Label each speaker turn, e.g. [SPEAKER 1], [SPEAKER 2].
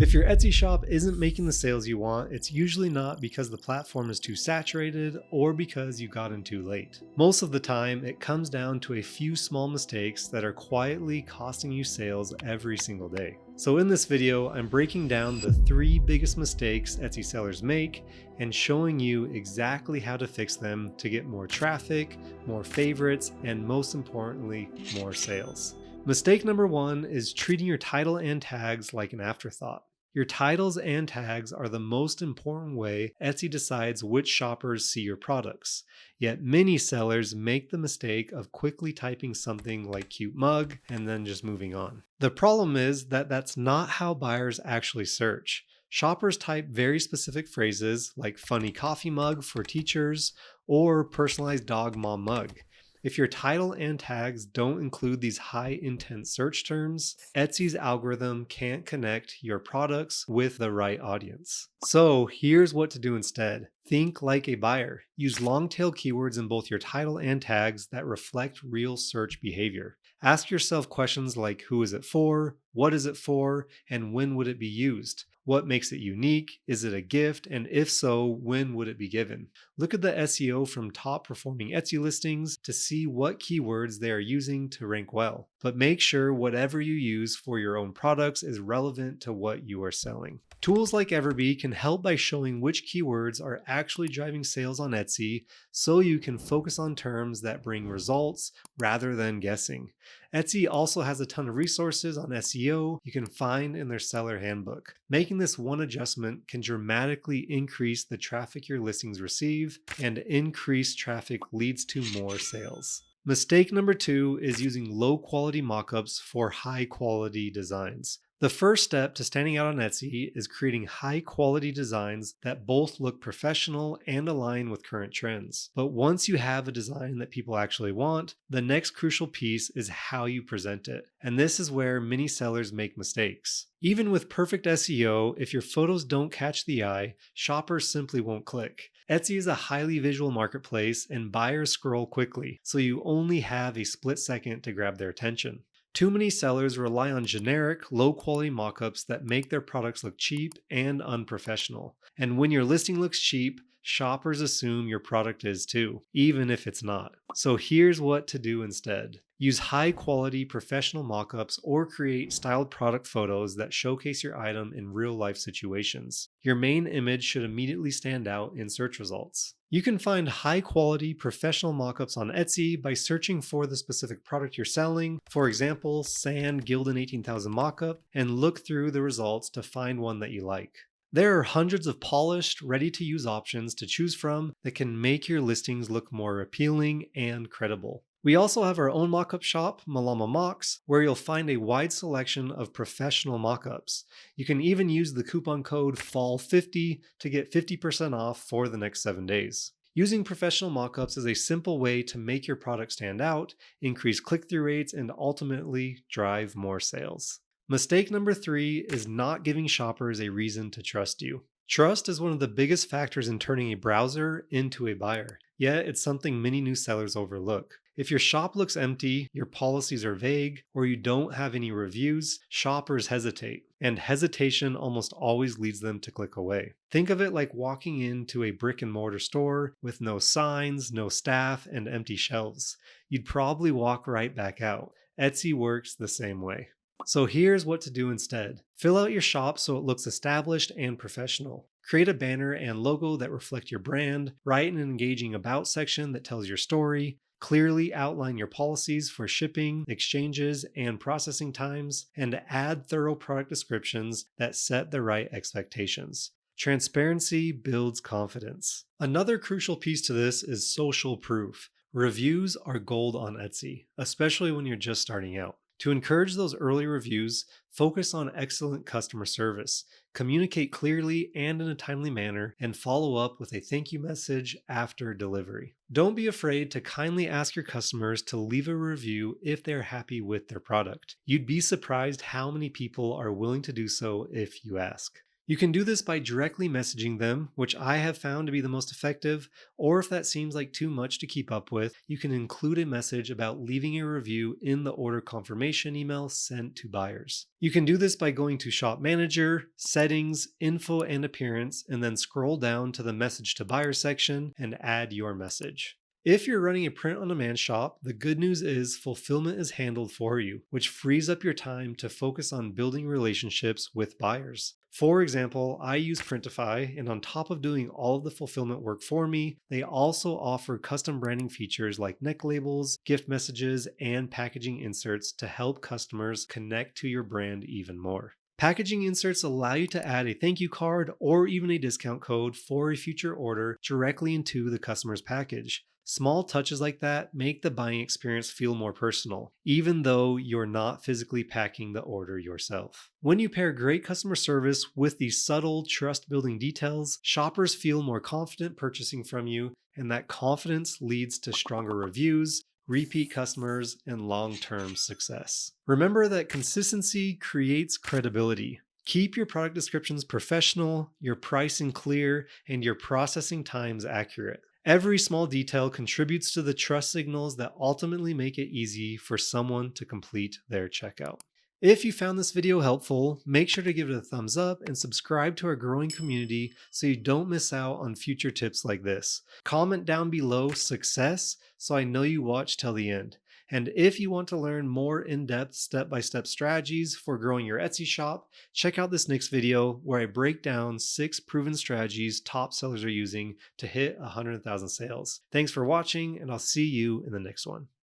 [SPEAKER 1] If your Etsy shop isn't making the sales you want, it's usually not because the platform is too saturated or because you got in too late. Most of the time, it comes down to a few small mistakes that are quietly costing you sales every single day. So in this video, I'm breaking down the 3 biggest mistakes Etsy sellers make and showing you exactly how to fix them to get more traffic, more favorites, and most importantly, more sales. Mistake number 1 is treating your title and tags like an afterthought. Your titles and tags are the most important way Etsy decides which shoppers see your products. Yet many sellers make the mistake of quickly typing something like cute mug and then just moving on. The problem is that that's not how buyers actually search. Shoppers type very specific phrases like funny coffee mug for teachers or personalized dog mom mug. If your title and tags don't include these high intent search terms, Etsy's algorithm can't connect your products with the right audience. So here's what to do instead. Think like a buyer. Use long tail keywords in both your title and tags that reflect real search behavior. Ask yourself questions like who is it for, what is it for, and when would it be used? What makes it unique? Is it a gift? And if so, when would it be given? Look at the SEO from top performing Etsy listings to see what keywords they are using to rank well. But make sure whatever you use for your own products is relevant to what you are selling. Tools like EverBee can help by showing which keywords are actually driving sales on Etsy so you can focus on terms that bring results rather than guessing. Etsy also has a ton of resources on SEO you can find in their seller handbook. Making this one adjustment can dramatically increase the traffic your listings receive, and increased traffic leads to more sales. Mistake number 2 is using low quality mockups for high quality designs. The first step to standing out on Etsy is creating high quality designs that both look professional and align with current trends. But once you have a design that people actually want, the next crucial piece is how you present it. And this is where many sellers make mistakes. Even with perfect SEO, if your photos don't catch the eye, shoppers simply won't click. Etsy is a highly visual marketplace and buyers scroll quickly, so you only have a split second to grab their attention. Too many sellers rely on generic, low-quality mockups that make their products look cheap and unprofessional. And when your listing looks cheap, shoppers assume your product is too, even if it's not. So here's what to do instead. Use high-quality professional mockups or create styled product photos that showcase your item in real-life situations. Your main image should immediately stand out in search results. You can find high-quality professional mockups on Etsy by searching for the specific product you're selling, for example, Sand Gildan 18,000 mockup, and look through the results to find one that you like. There are hundreds of polished, ready-to-use options to choose from that can make your listings look more appealing and credible. We also have our own mockup shop, Malama Mocks, where you'll find a wide selection of professional mockups. You can even use the coupon code FALL50 to get 50% off for the next 7 days. Using professional mockups is a simple way to make your product stand out, increase click-through rates, and ultimately drive more sales. Mistake number 3 is not giving shoppers a reason to trust you. Trust is one of the biggest factors in turning a browser into a buyer, yet it's something many new sellers overlook. If your shop looks empty, your policies are vague, or you don't have any reviews, shoppers hesitate, and hesitation almost always leads them to click away. Think of it like walking into a brick and mortar store with no signs, no staff, and empty shelves. You'd probably walk right back out. Etsy works the same way. So here's what to do instead. Fill out your shop so it looks established and professional. Create a banner and logo that reflect your brand. Write an engaging about section that tells your story. Clearly outline your policies for shipping, exchanges, and processing times, and add thorough product descriptions that set the right expectations. Transparency builds confidence. Another crucial piece to this is social proof. Reviews are gold on Etsy, especially when you're just starting out. To encourage those early reviews, focus on excellent customer service, communicate clearly and in a timely manner, and follow up with a thank you message after delivery. Don't be afraid to kindly ask your customers to leave a review if they're happy with their product. You'd be surprised how many people are willing to do so if you ask. You can do this by directly messaging them, which I have found to be the most effective, or if that seems like too much to keep up with, you can include a message about leaving a review in the order confirmation email sent to buyers. You can do this by going to Shop Manager, Settings, Info and Appearance, and then scroll down to the Message to Buyer section and add your message. If you're running a print-on-demand shop, the good news is fulfillment is handled for you, which frees up your time to focus on building relationships with buyers. For example, I use Printify, and on top of doing all of the fulfillment work for me, they also offer custom branding features like neck labels, gift messages, and packaging inserts to help customers connect to your brand even more. Packaging inserts allow you to add a thank you card or even a discount code for a future order directly into the customer's package. Small touches like that make the buying experience feel more personal, even though you're not physically packing the order yourself. When you pair great customer service with these subtle, trust-building details, shoppers feel more confident purchasing from you, and that confidence leads to stronger reviews, repeat customers, and long-term success. Remember that consistency creates credibility. Keep your product descriptions professional, your pricing clear, and your processing times accurate. Every small detail contributes to the trust signals that ultimately make it easy for someone to complete their checkout. If you found this video helpful, make sure to give it a thumbs up and subscribe to our growing community so you don't miss out on future tips like this. Comment down below success so I know you watched till the end. And if you want to learn more in-depth step-by-step strategies for growing your Etsy shop, check out this next video where I break down 6 proven strategies top sellers are using to hit 100,000 sales. Thanks for watching, and I'll see you in the next one.